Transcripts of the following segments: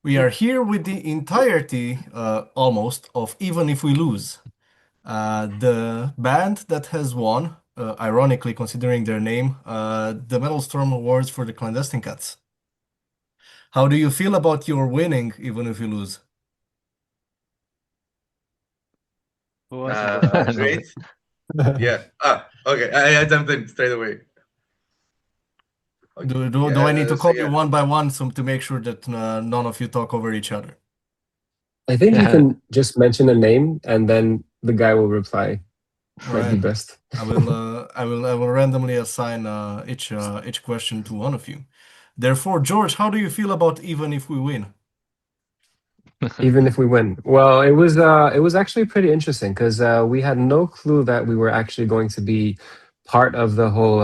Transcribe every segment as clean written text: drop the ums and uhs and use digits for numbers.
We are here with the entirety, almost, of Even If We Lose, the band that has won, ironically considering their name, the Metal Storm Awards for the Clandestine Cats. How do you feel about your winning, even if you lose? Who wants to go first? Great. Yeah. Okay. I jumped in straight away. Okay. Do I need Yeah. to So call you yeah. one by one to make sure that none of you talk over each other? I think you can just mention a name and then the guy will reply. All Might be right. best. I will randomly assign each question to one of you. Therefore, George, how do you feel about even if we win? Even if we win. Well, it was actually pretty interesting because we had no clue that we were actually going to be part of the whole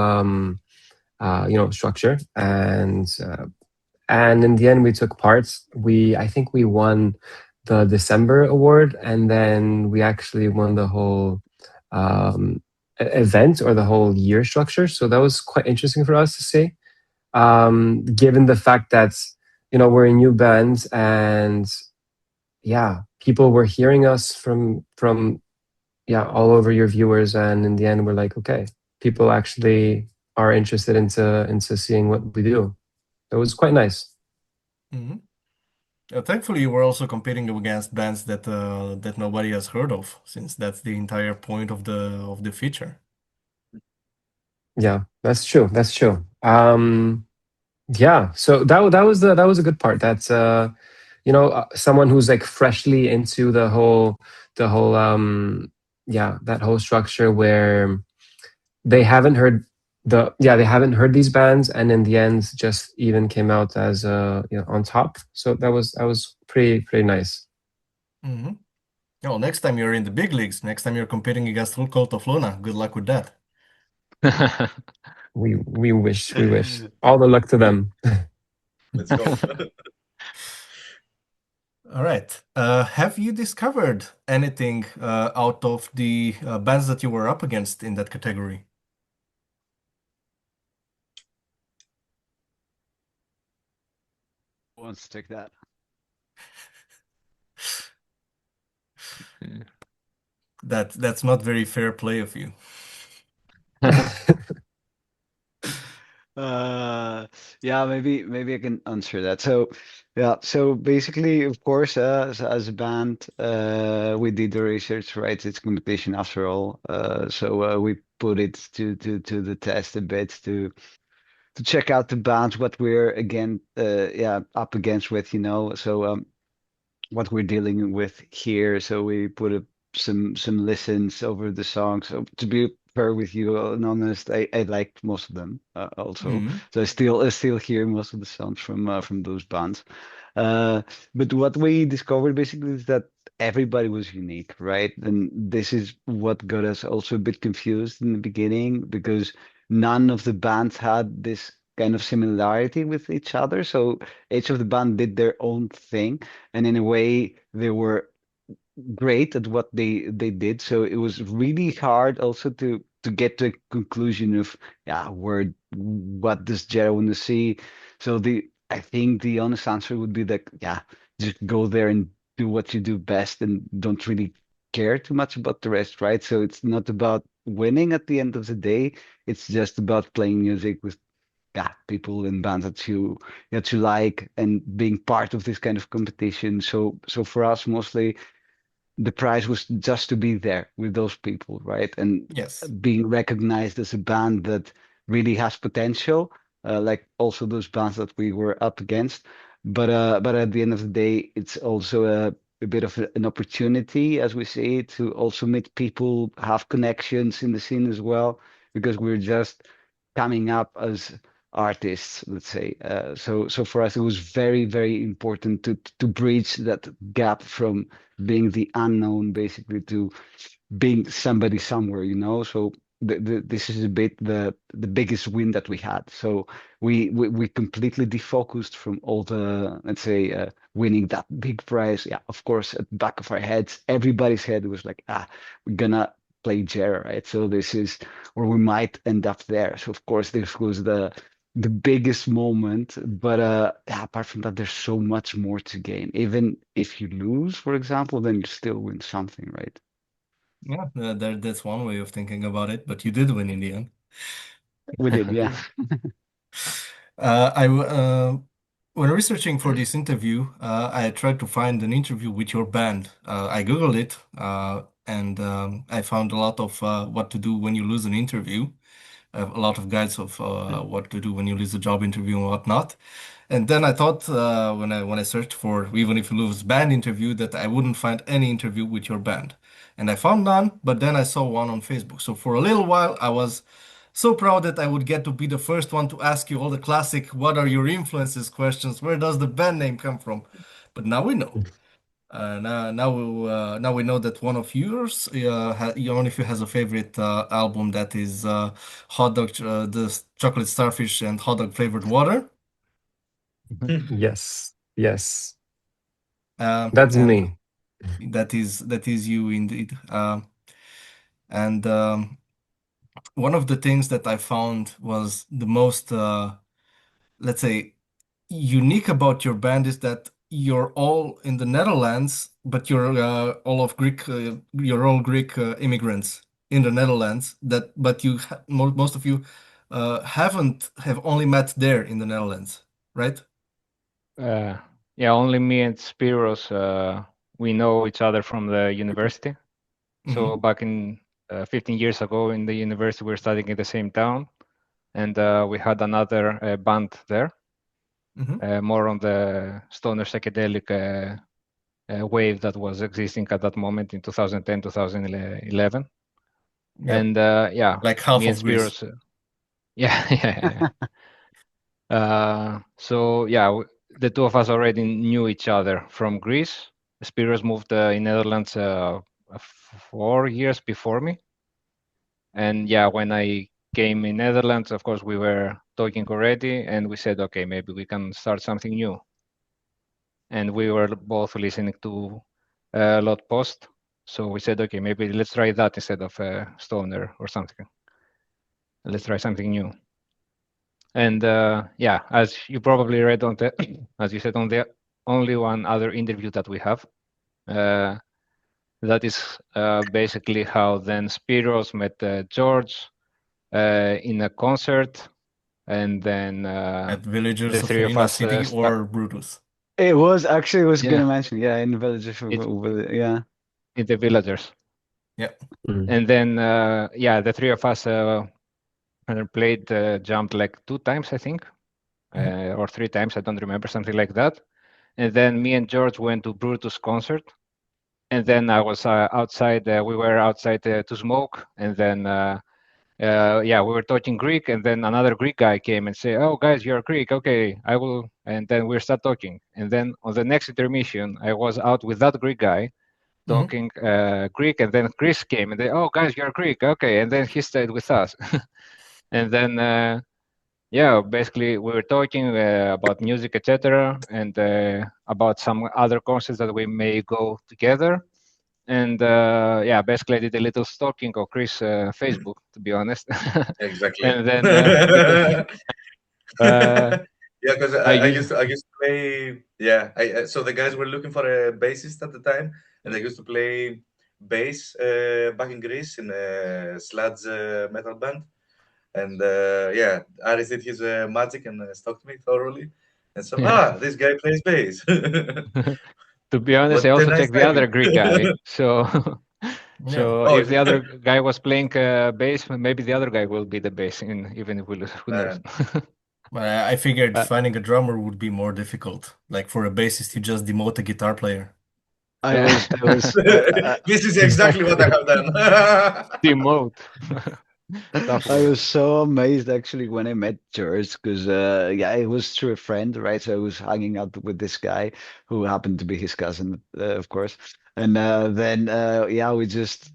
structure, and in the end we took part. I think we won the December award, and then we actually won the whole event or the whole year structure. So that was quite interesting for us to see, given the fact that we're a new band, and yeah, people were hearing us from yeah, all over your viewers, and in the end we're like, okay, people actually are interested into seeing what we do. It was quite nice. Mhm. Thankfully, we're also competing against bands that nobody has heard of, since that's the entire point of the feature. Yeah, that's true. That's true. Yeah, so that was a good part. That's someone who's like freshly into the whole yeah, that whole structure where they haven't heard they haven't heard these bands, and in the end just even came out as on top. So that was pretty nice. Hmm. Oh, next time you're in the big leagues, next time you're competing against Full Cult of Luna, good luck with that. We wish all the luck to Yeah. them. Let's go. All right. Have you discovered anything out of the bands that you were up against in that category? Who wants to take that? That's not very fair play of you. Uh, yeah, maybe I can answer that. So, yeah, so basically, of course, as a band, we did the research, right? It's competition after all. So we put it to the test a bit to check out the bands, what we're again, yeah, up against with, So what we're dealing with here. So we put up some listens over the songs. So to be fair with you and honest, I liked most of them also. Hmm. So I still hear most of the songs from those bands. Uh, but what we discovered basically is that everybody was unique, right? And this is what got us also a bit confused in the beginning because none of the bands had this kind of similarity with each other. So each of the band did their own thing, and in a way they were great at what they did. So it was really hard also to get to a conclusion of yeah, where what does Jera want to see. So the I think the honest answer would be that yeah, just go there and do what you do best and don't really care too much about the rest, right? So it's not about winning at the end of the day. It's just about playing music with yeah, people in bands that you like and being part of this kind of competition. So for us, mostly the prize was just to be there with those people, right? And Yes. being recognized as a band that really has potential, like also those bands that we were up against. But at the end of the day, it's also a bit of an opportunity, as we say, to also meet people, have connections in the scene as well, because we're just coming up as artists, let's say. So for us, it was very, very important to bridge that gap from being the unknown basically to being somebody somewhere, So this is a bit the biggest win that we had. So we completely defocused from all the, let's say, winning that big prize. Yeah, of course, at the back of our heads, everybody's head was like, we're gonna play Jera, right? So this is where we might end up there. So of course, this was the biggest moment. But yeah, apart from that, there's so much more to gain. Even if you lose, for example, then you still win something, right? Yeah, that's one way of thinking about it, but you did win in the end. We did, yeah. Uh, I w- uh, when researching for this interview, I tried to find an interview with your band. I Googled it, and I found a lot of what to do when you lose an interview, a lot of guides of what to do when you lose a job interview and whatnot. And then I thought when I searched for even if you lose band interview that I wouldn't find any interview with your band. And I found none, but then I saw one on Facebook. So for a little while I was so proud that I would get to be the first one to ask you all the classic what are your influences questions, where does the band name come from? But now we know. Now we know that one of yours, one of you has a favorite album that is hot dog, the chocolate starfish and hot dog flavored water. Yes. Yes. That's And me. that is you indeed. And one of the things that I found was the most, let's say, unique about your band is that you're all in the Netherlands, but you're all Greek immigrants in the Netherlands. But most of you have only met there in the Netherlands, right? Uh, yeah, only me and Spiros, we know each other from the university. So Mm-hmm. back in 15 years ago in the university, we were studying in the same town, and we had another band there, Mm-hmm. more on the stoner psychedelic wave that was existing at that moment in 2010, 2011. Yep. And yeah, Like half me and of Greece. Spiros, yeah, so yeah, the two of us already knew each other from Greece. Spiros moved in Netherlands 4 years before me. And yeah, when I came in Netherlands, of course, we were talking already, and we said, okay, maybe we can start something new. And we were both listening to Lot Post, so we said, okay, maybe let's try that instead of Stoner or something. Let's try something new. And yeah, as you probably read on the, as you said on the only one other interview that we have, that is basically how then Spiros met George in a concert, and then At the Villagers of three of Renina us City or Brutus. It was actually I was yeah, gonna mention, yeah, in the villages of it yeah. in the villagers, Yeah. Mm. and then yeah, the three of us played jumped like 2 times, I think, or 3 times, I don't remember, something like that. And then me and George went to Brutus concert, and then I was outside. We were outside to smoke, and then yeah, we were talking Greek, and then another Greek guy came and said, "Oh, guys, you're Greek. Okay, I will." And then we start talking. And then on the next intermission, I was out with that Greek guy Mm-hmm. talking Greek, and then Chris came and they, "Oh, guys, you're Greek. Okay," and then he stayed with us. And then yeah, basically we were talking about music, etc., and about some other concerts that we may go together. And yeah, basically I did a little stalking of Chris' Facebook, to be honest. Exactly. And then because uh, Yeah, because I I used, used to play. Yeah, so the guys were looking for a bassist at the time, and I used to play bass back in Greece in a sludge metal band. And yeah, Aris did his magic and stalked me thoroughly. And so, yeah. this guy plays bass. To be honest, I What a also nice checked the other timing. Greek guy. So Yeah. so Oh, if the other guy was playing bass, maybe the other guy will be the bass, in, even if we lose. Who knows? man. But I figured uh, finding a drummer would be more difficult. Like for a bassist, you just demote a guitar player. I was This is exactly what I have done. Demote. Tough I word. was so amazed actually when I met George because yeah, it was through a friend, right? So I was hanging out with this guy who happened to be his cousin, of course. And then yeah, we just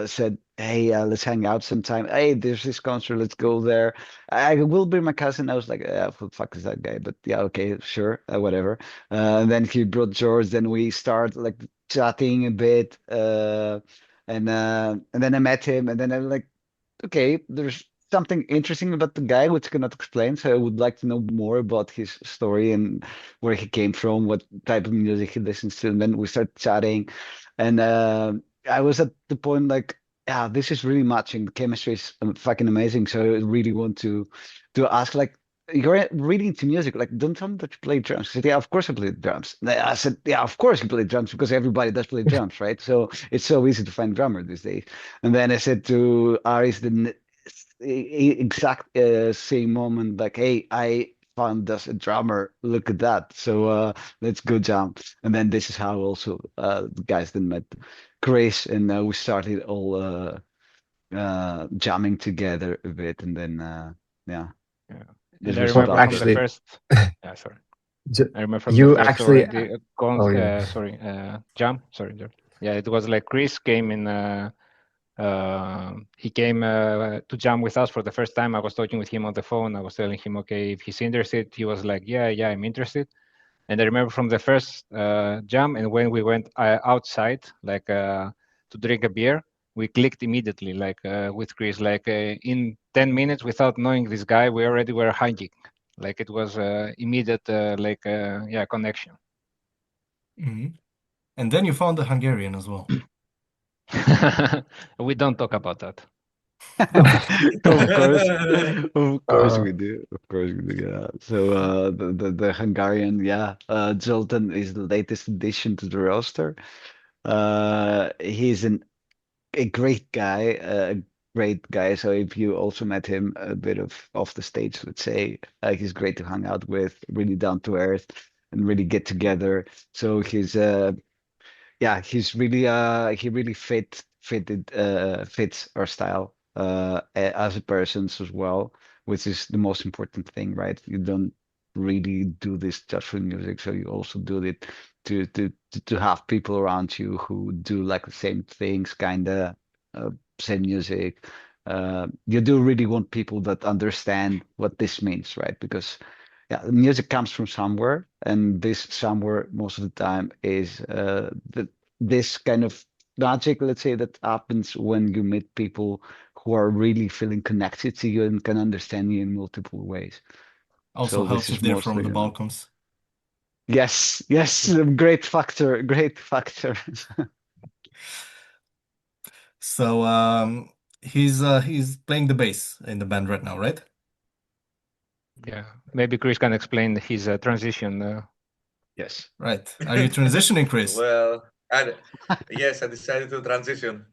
said, "Hey, let's hang out sometime. Hey, there's this concert, let's go there. I will be my cousin." I was like, "Who the fuck is that guy?" But yeah, okay, sure, whatever. And then he brought George. Then we start like chatting a bit, and then I met him, and then I'm like, okay, there's something interesting about the guy which I cannot explain. So I would like to know more about his story and where he came from, what type of music he listens to. And then we start chatting, and I was at the point like, yeah, this is really matching. The chemistry is fucking amazing. So I really want to ask like. You're really into music. Like, don't tell me that you play drums. I said, yeah, of course I play drums. And I said, yeah, of course you play drums because everybody does play drums, right? So it's so easy to find a drummer these days. And then I said to Aris the exact same moment, like, hey, I found us a drummer. Look at that. So let's go jam. And then this is how also the guys then met Chris, and we started all jamming together a bit, and then yeah. Yeah. This And I was remember Well, from about the actually, first. Yeah, sorry. J- I remember from the you first actually. already Oh yeah. jam. Sorry, George. Yeah, it was like Chris came in. He came to jam with us for the first time. I was talking with him on the phone. I was telling him, okay, if he's interested. He was like, yeah, I'm interested. And I remember from the first jam, and when we went outside, like to drink a beer, we clicked immediately, like with Chris. Like in 10 minutes, without knowing this guy, we already were hiking. Like it was immediate, connection. Mhm. And then you found the Hungarian as well. We don't talk about that. Of course Uh, we do. Of course we do. Yeah. So the Hungarian, yeah, Zoltan is the latest addition to the roster. He's a great guy, a great guy. So if you also met him a bit of off the stage, let's say, he's great to hang out with, really down to earth, and really get together. So he's really he really fits our style as a person as well, which is the most important thing, right? You don't really do this just for music, so you also do it to have people around you who do like the same things, kind of same music. You do really want people that understand what this means, right? Because yeah, the music comes from somewhere, and this somewhere most of the time is this kind of magic, let's say, that happens when you meet people who are really feeling connected to you and can understand you in multiple ways. Also So this helps if is they're from mostly the Balkans. yes, great factor, great factor. So he's playing the bass in the band right now, right? Yeah, maybe Chris can explain his transition. Yes. Right. Are you transitioning, Chris? Well, yes, I decided to transition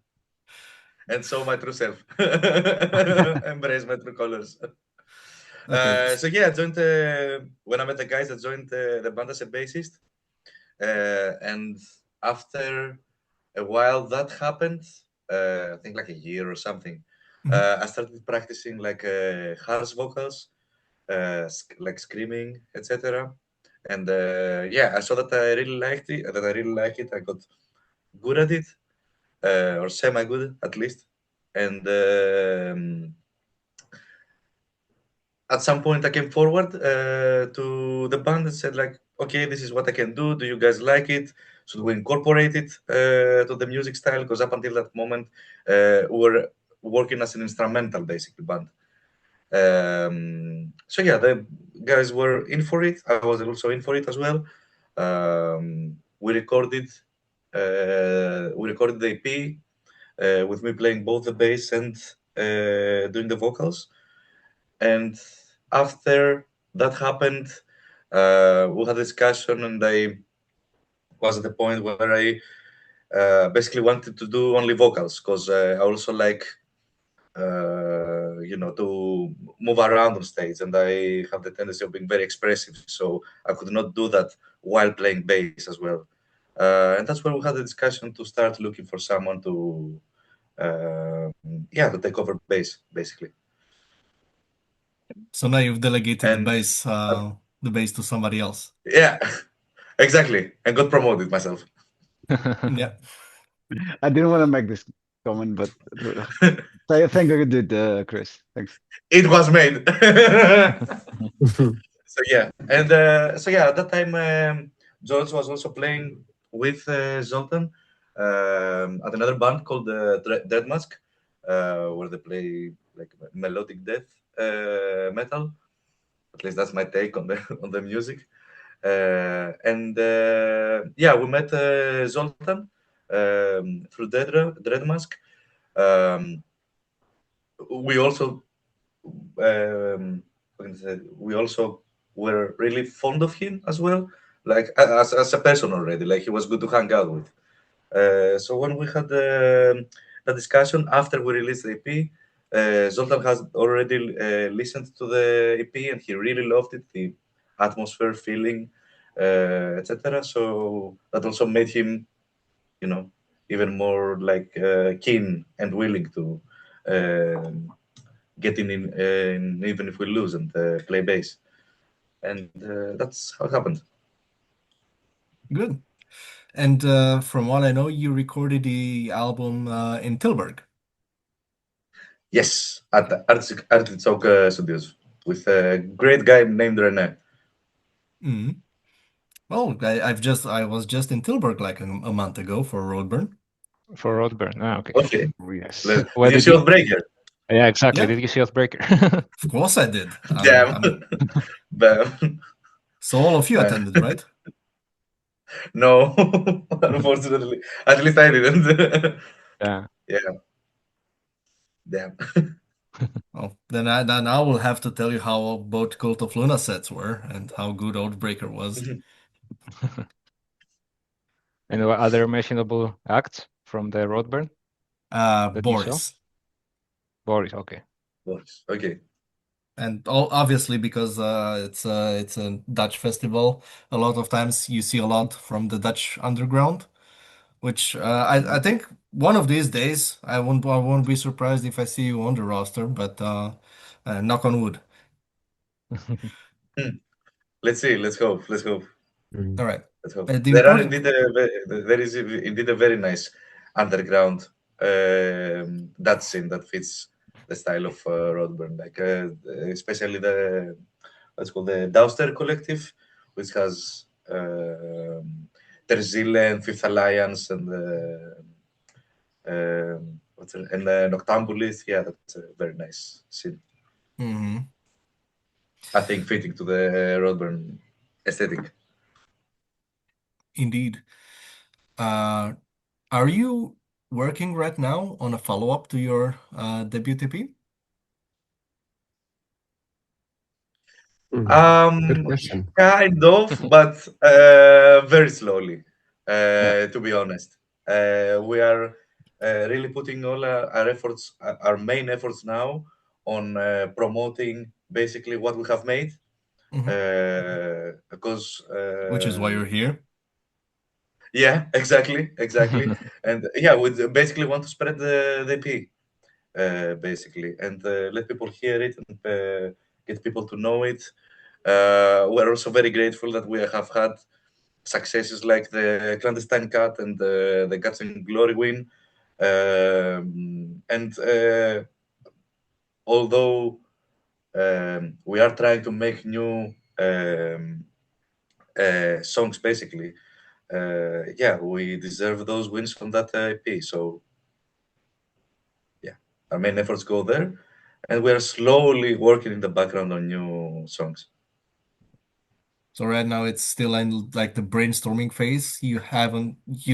and show my true self, embrace my true colors. Okay. So yeah, I joined when I met the guys. I joined the band as a bassist, and after a while that happened, I think like a year or something. Mhm. I started practicing like harsh vocals, like screaming, etc. And yeah, I saw that I really liked it. That I really like it. I got good at it, or semi-good at least. And at some point, I came forward to the band and said, like, okay, this is what I can do. Do you guys like it? Should we incorporate it to the music style? Because up until that moment, we were working as an instrumental, basically, band. So yeah, the guys were in for it. I was also in for it as well. We recorded the EP with me playing both the bass and doing the vocals. And after that happened, we had a discussion, and I was at the point where I basically wanted to do only vocals because I also like to move around on stage, and I have the tendency of being very expressive. So I could not do that while playing bass as well. And that's where we had a discussion to start looking for someone to take over bass, basically. So now you've delegated And the bass to somebody else. yeah, exactly. And got promoted myself. Yeah. I didn't want to make this comment, but I think I did, Chris. Thanks. It was made. So yeah, and at that time, George was also playing with Zoltan at another band called Dead Mask, where they play like melodic death metal. At least that's my take on the on the music. And yeah, we met Zoltan through Dreadmask. Um, we also how can I say, we also were really fond of him as well, like as a person already. Like he was good to hang out with. So when we had the discussion after we released the EP, Zoltan has already listened to the EP and he really loved it, the atmosphere, feeling, etc. So that also made him, you know, even more like keen and willing to get in even if we lose and play bass. And that's how it happened. Good. And from what I know, you recorded the album in Tilburg. Yes, at the Artichoke Studios with a great guy named Rene. Mm. Well, I was just in Tilburg like a month ago for Roadburn. For Roadburn. Ah, okay. Okay. Yes. Did Where you did see you? Outbreaker? Yeah, exactly. Yeah, Did you see Oathbreaker? of course I did. Damn. Bam. So all of you Man. attended, right? No, unfortunately. At least I didn't. Yeah. Yeah, damn. Well, then I will have to tell you how both Cult of Luna sets were and how good Oathbreaker was. And what other mentionable acts from the Roadburn that you saw? Boris. Boris, okay. Boris. Okay. And obviously because it's a Dutch festival, a lot of times you see a lot from the Dutch underground, which I think one of these days I won't be surprised if I see you on the roster, but knock on wood. Let's see. Let's hope. Let's hope. Mm. All right. Let's hope. The There are important indeed there is indeed a very nice underground that scene that fits the style of Rodburn, like especially the what's called the Douster Collective, which has Terzile and Fifth Alliance and and Noctambulist. Yeah, that's a very nice scene. Mhm. I think fitting to the Rodburn aesthetic. Indeed. Uh, are you working right now on a follow-up to your debut EP? Good question. Kind of, but very slowly. Yeah. To be honest, we are really putting all our efforts, our main efforts now, on promoting basically what we have made. Mhm. Because Which is why you're here. yeah, exactly, and yeah, we basically want to spread the EP, basically, and let people hear it and get people to know it. We're also very grateful that we have had successes like the Clandestine Cut and the Guts and Glory win. And although we are trying to make new songs, basically, yeah, we deserve those wins from that EP. So, yeah, our main efforts go there. And we are slowly working in the background on new songs. So right now it's still in like the brainstorming phase. You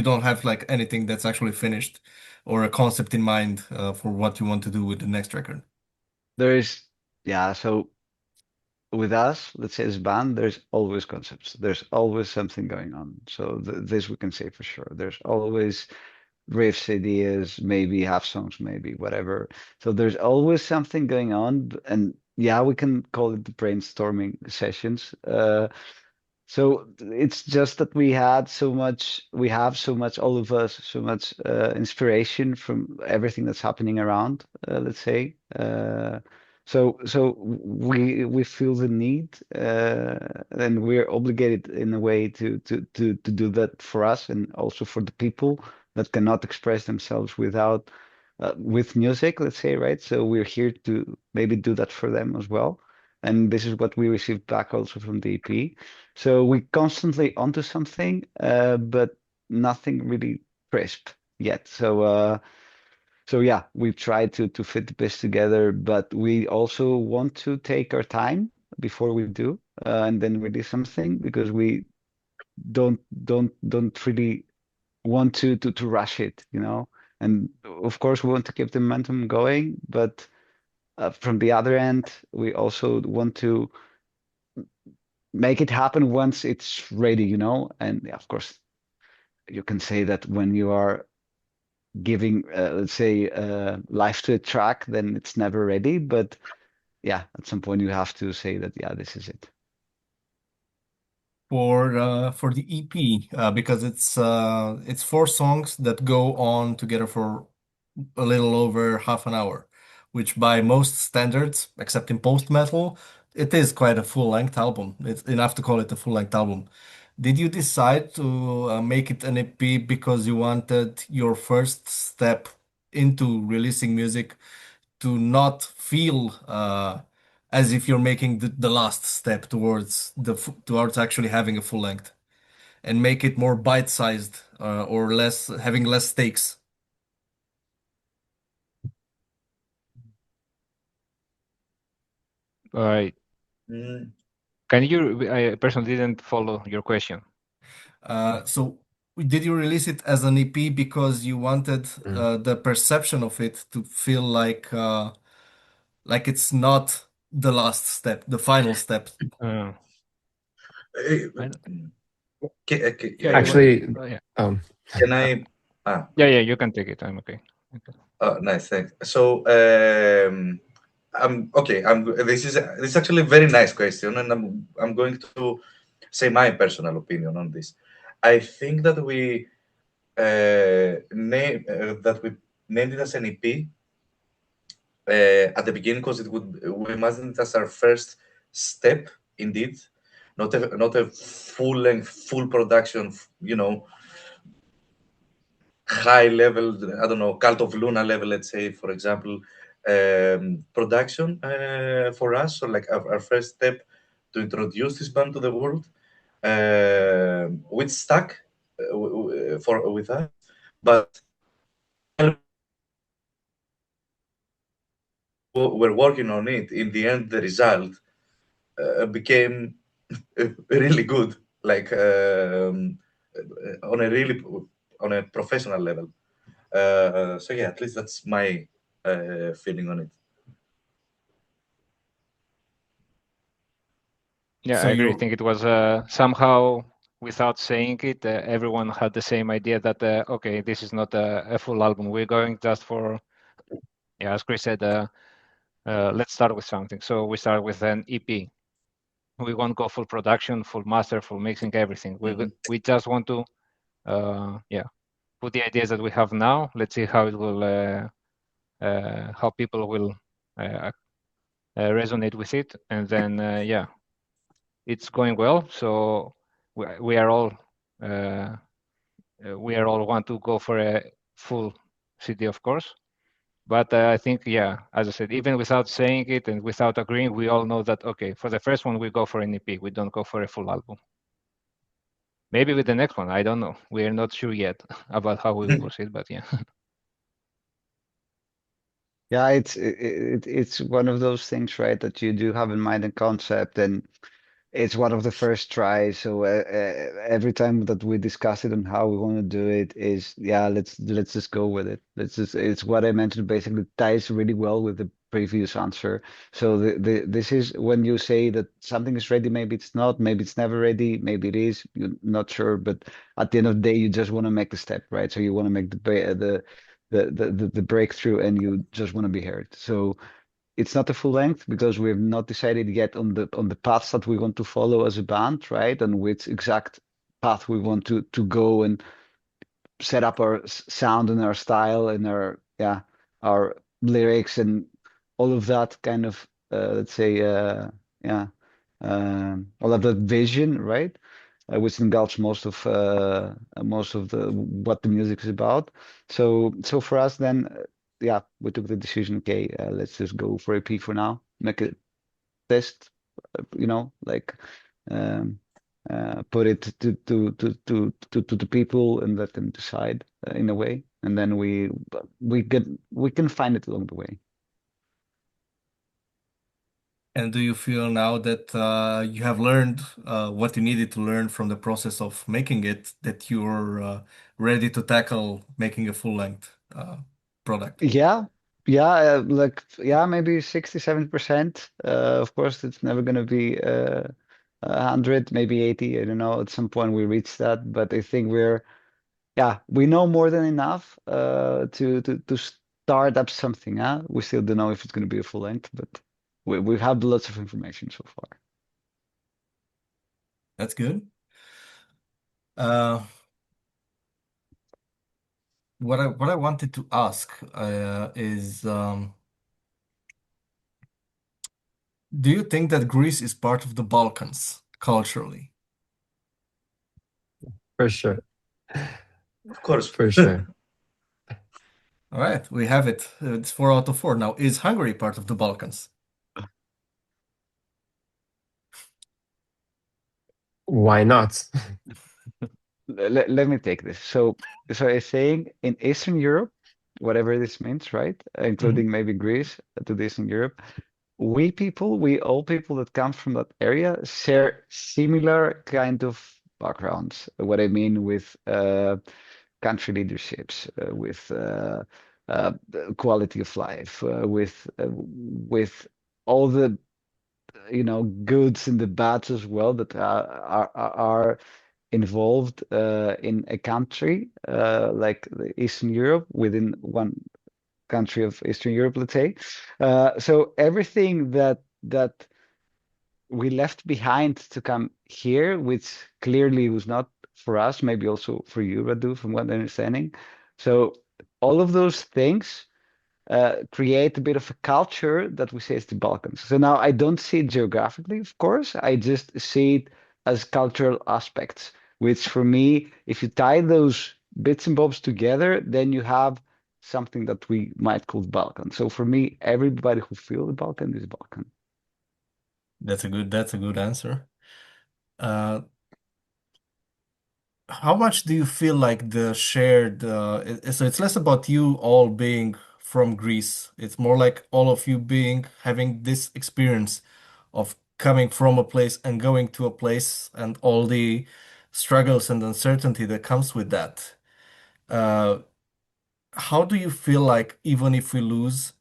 don't have like anything that's actually finished or a concept in mind for what you want to do with the next record. Yeah, so with us, let's say as a band, there's always concepts. There's always something going on. So this we can say for sure. There's always riffs, ideas, maybe half songs, maybe whatever. So there's always something going on, and yeah, we can call it the brainstorming sessions. So it's just that we have so much, all of us, so much inspiration from everything that's happening around, let's say. So we feel the need, and we're obligated in a way to do that for us and also for the people that cannot express themselves without with music, let's say, right? So we're here to maybe do that for them as well. And this is what we received back also from the EP. So we constantly onto something, but nothing really crisp yet. So yeah, we've tried to fit the best together, but we also want to take our time before we do, and then release something because we don't really want to rush it, you know. And of course, we want to keep the momentum going, but from the other end, we also want to make it happen once it's ready, you know. And yeah, of course, you can say that when you are giving, let's say, life to a track, then it's never ready. But yeah, at some point you have to say that, yeah, this is it. For the EP, because it's 4 songs that go on together for a little over half an hour, which by most standards, except in post-metal, it is quite a full-length album. It's enough to call it a full-length album. Did you decide to make it an EP because you wanted your first step into releasing music to not feel as if you're making the last step towards actually having a full length, and make it more bite-sized or less having less stakes? Uh, Mm, can you? I personally didn't follow your question. So did you release it as an EP because you wanted Mm. the perception of it to feel like it's not the last step, the final step? Uh, eh, I, yeah, you want? Actually, Yeah, um, can I? Ah, yeah. You can take it. I'm okay. Okay. nice, thanks. So, I'm okay. This is actually a very nice question, and I'm going to say my personal opinion on this. I think that we named it as an EP at the beginning because we imagined it as our first step, indeed, not a full length, full production, high level, I don't know, Cult of Luna level, let's say, for example, production for us. So, like our first step to introduce this band to the world, which stuck for with us. But we're working on it. In the end, the result became really good, like on a really on a professional level. So yeah, at least that's my feeling on it. Yeah, So I agree. I you think it was somehow, without saying it, everyone had the same idea that okay, this is not a full album. We're going just for, yeah, as Chris said, let's start with something. So we start with an EP. We won't go full production, full master, full mixing, everything. Mhm. We just want to, yeah, put the ideas that we have now. Let's see how it will, how people will resonate with it, and then yeah, it's going well. So we are all want to go for a full CD, of course. But I think, yeah, as I said, even without saying it and without agreeing, we all know that, okay, for the first one, we go for an EP. We don't go for a full album. Maybe with the next one, I don't know. We are not sure yet about how we will proceed, but yeah. Yeah, it's one of those things, right, that you do have in mind a concept, and it's one of the first tries. So every time that we discuss it and how we want to do it is, yeah, let's just go with it. Let's just, it's what I mentioned, basically ties really well with the previous answer. So this is when you say that something is ready, maybe it's not, maybe it's never ready, maybe it is, you're not sure, but at the end of the day, you just want to make the step, right? So you want to make the breakthrough, and you just want to be heard. So it's not a full length because we have not decided yet on the paths that we want to follow as a band, right? And which exact path we want to go and set up our sound and our style and our, yeah, our lyrics and all of that kind of let's say yeah, all of that vision, right? Which engulfs most of the what the music is about. So for us then, yeah, we took the decision. Okay, let's just go for a P for now. Make a test, like um, put it to the people and let them decide in a way. and then we can find it along the way. And do you feel now that you have learned what you needed to learn from the process of making it, that you're ready to tackle making a full-length product? Yeah, maybe 60-70%. Of course, it's never going to be 100, maybe 80. I don't know. At some point we reach that, but I think we know more than enough to start up something. Huh? We still don't know if it's going to be a full length, but we have lots of information so far. That's good. Uh, what I wanted to ask is, do you think that Greece is part of the Balkans culturally? For sure. Of course. For sure. All right, we have it. It's 4 out of 4. Now, is Hungary part of the Balkans? Why not? Let me take this. So I'm saying in Eastern Europe, whatever this means, right? Including maybe Greece to the Eastern Europe, we all people that come from that area share similar kind of backgrounds. What I mean with country leaderships, with the quality of life, with all the goods and the bads as well that are involved in a country like Eastern Europe, within one country of Eastern Europe, let's say. So everything that we left behind to come here, which clearly was not for us, maybe also for you, Radu, from what I'm understanding. So all of those things create a bit of a culture that we say is the Balkans. So now I don't see it geographically, of course. I just see it as cultural aspects, which for me, if you tie those bits and bobs together, then you have something that we might call the Balkan. So for me, everybody who feels the Balkan is Balkan. That's a good answer. Uh, how much do you feel like the shared, so it's less about you all being from Greece. It's more like all of you having this experience of coming from a place and going to a place and all the struggles and uncertainty that comes with that. Uh, how do you feel like even if we lose,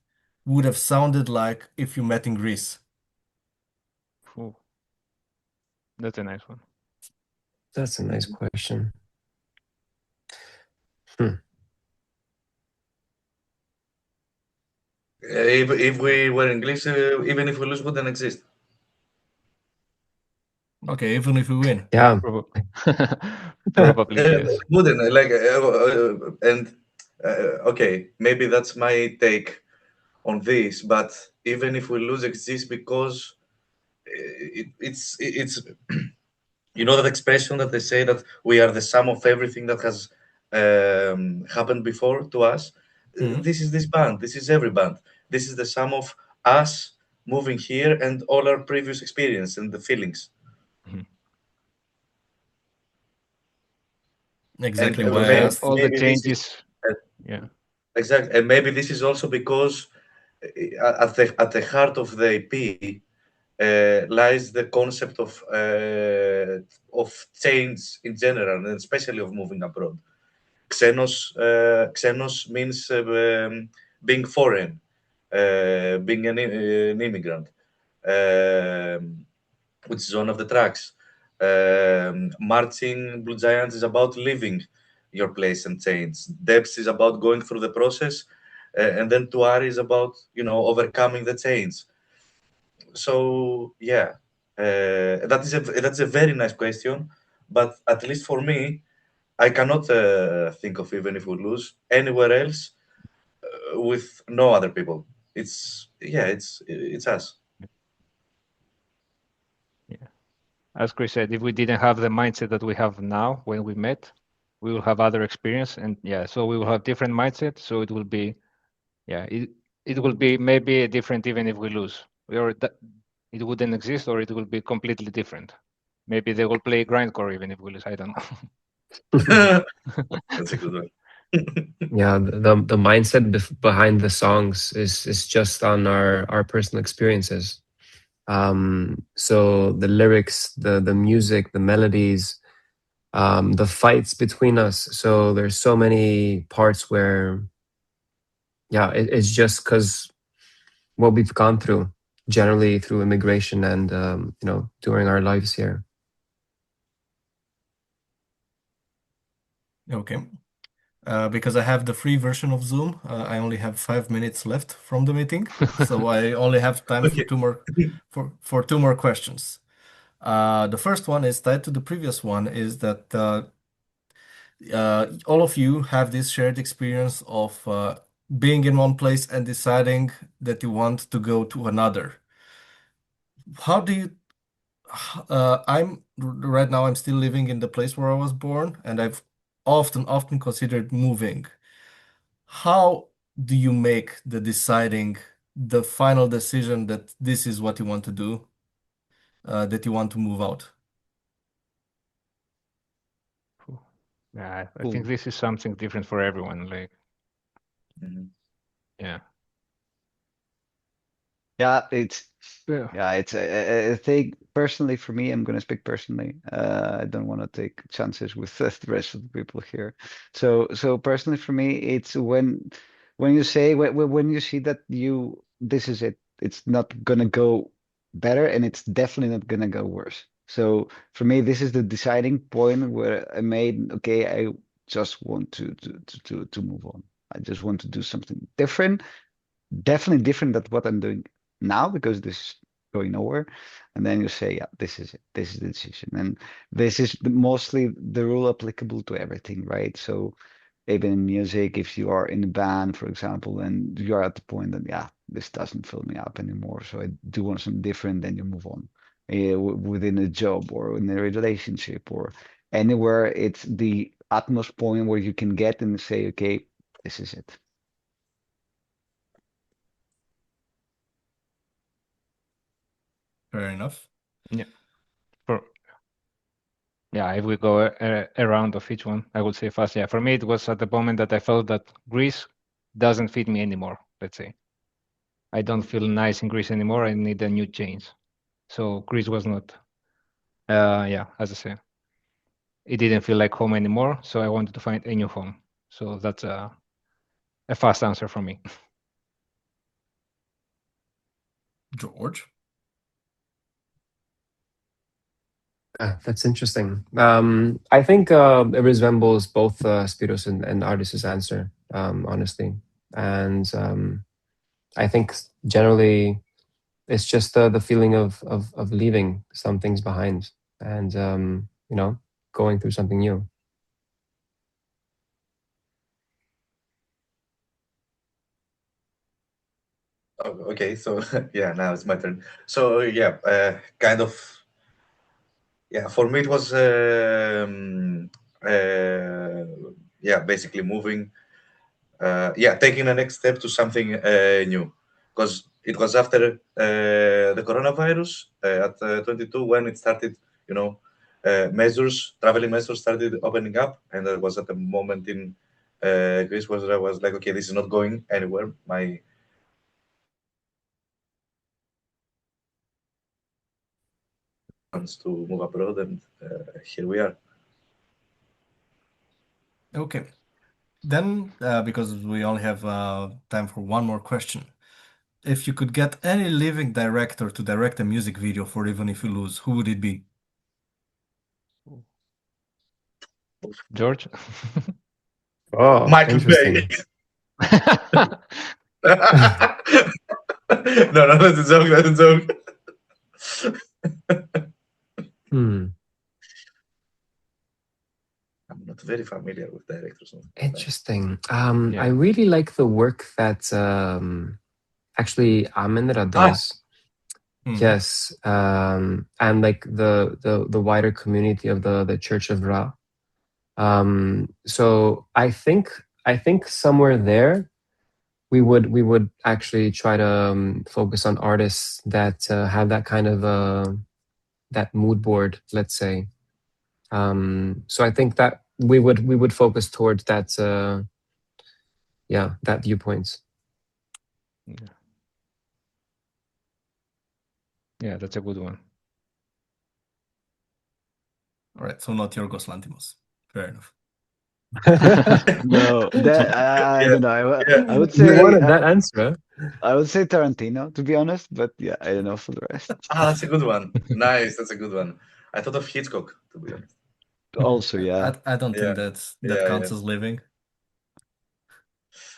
would have sounded like if you met in Greece? Ooh, that's a nice one. That's a nice question. If we were English, even if we lose, wouldn't exist. Okay, even if we win. Yeah. Probably yes. Wouldn't okay, maybe that's my take on this. But even if we lose, exists because it's you know that expression that they say that we are the sum of everything that has happened before to us. This is this band. This is every band. This is the sum of us moving here and all our previous experience and the feelings. Exactly And why I maybe- asked. All the maybe this is- changes. Yeah. Exactly, and maybe this is also because at the heart of the EP lies the concept of change in general, and especially of moving abroad. Xenos means being foreign, being an immigrant, which is one of the tracks. Marching Blue Giants is about leaving your place and change. Depths is about going through the process, and then Tuari is about overcoming the change. So yeah, that's a very nice question, but at least for me, I cannot think of even if we lose anywhere else with no other people. It's us. As Chris said, if we didn't have the mindset that we have now when we met, we will have other experience, and so we will have different mindset. So it will be, it will be maybe different even if we lose. It wouldn't exist, or it will be completely different. Maybe they will play grindcore even if we lose. I don't know. That's a good one. Yeah, the mindset behind the songs is just on our personal experiences. So the lyrics, the music, the melodies, the fights between us. So there's so many parts where, yeah, it's just because what we've gone through, generally through immigration and during our lives here. Okay. Because I have the free version of Zoom, I only have 5 minutes left from the meeting, so I only have time for Okay. two more questions. The first one is tied to the previous one, is that all of you have this shared experience of being in one place and deciding that you want to go to another. How do you right now I'm still living in the place where I was born, and I've often considered moving. How do you make the final decision that this is what you want to do, that you want to move out? Yeah, I Cool. think this is something different for everyone. Like, Mhm. yeah. Yeah, it's Yeah. yeah, it's I think personally for me, I'm gonna speak personally. I don't want to take chances with the rest of the people here. So personally for me, it's when you say when you see that this is it, it's not gonna go better, and it's definitely not gonna go worse. So for me, this is the deciding point where I made, okay, I just want to move on. I just want to do something different, definitely different than what I'm doing now, because this is going nowhere. And then you say, yeah, this is it. This is the decision. And this is mostly the rule applicable to everything, right? So even in music, if you are in a band, for example, and you are at the point that, yeah, this doesn't fill me up anymore, so I do want something different, then you move on. Within a job or in a relationship or anywhere, it's the utmost point where you can get and say, okay, this is it. Fair enough. Yeah. If we go around of each one, I would say fast. Yeah, for me, it was at the moment that I felt that Greece doesn't fit me anymore. Let's say I don't feel nice in Greece anymore. I need a new change. So Greece was not. As I say, it didn't feel like home anymore. So I wanted to find a new home. So that's a fast answer for me. George? That's interesting. I think it resembles both Spiros and Artis's answer, honestly. And I think generally it's just the feeling of leaving some things behind and going through something new. Oh, okay, so yeah, now it's my turn. So yeah, kind of, yeah. For me, it was yeah, basically moving, yeah, taking the next step to something new, because it was after the coronavirus at 22 when it started, you know, traveling measures started opening up, and I was at the moment in Greece where I was like, okay, this is not going anywhere. My plans to move abroad, and here we are. Okay. Then, because we only have time for one more question, if you could get any living director to direct a music video for Even If You Lose, who would it be? George. Oh, Michael Bay. interesting. No, no, that's a joke. That's a joke. Hmm. I'm not very familiar with directors. Interesting. Yeah. I really like the work that actually Amenra does. Yes, and like the wider community of the Church of Ra. So I think somewhere there we would actually try to focus on artists that have that kind of that mood board, let's say. So I think that we would focus towards yeah, that viewpoint. Yeah, that's a good one. All right, so not Yorgos Lanthimos. Fair enough. No, that I Yeah, don't know. yeah. I would You say wanted that answer. I would say Tarantino, to be honest, but yeah, I don't know for the rest. That's a good one. Nice, that's a good one. I thought of Hitchcock, to be honest. Also, yeah. I don't Yeah, think that yeah, counts yeah. as living.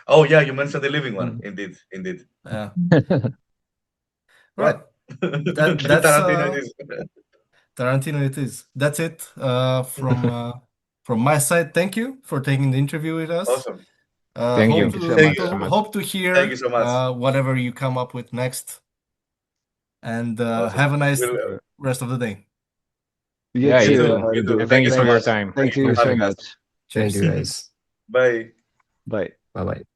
Oh yeah, you mentioned the living one. Indeed, indeed. Yeah. Well, Right. That's Tarantino it is. Tarantino it is. That's it from my side. Thank you for taking the interview with us. Awesome. Thank you. Thank you so much. Hope to hear Thank you so much. whatever you come up with next. And Awesome. have a nice We'll, rest of the day. You Yeah, you too. too. Have a you good too. Thank you so for your much. time. Thank Thank you you for so having us. much. Thank Cheers. you, guys. Bye. Bye. Bye bye.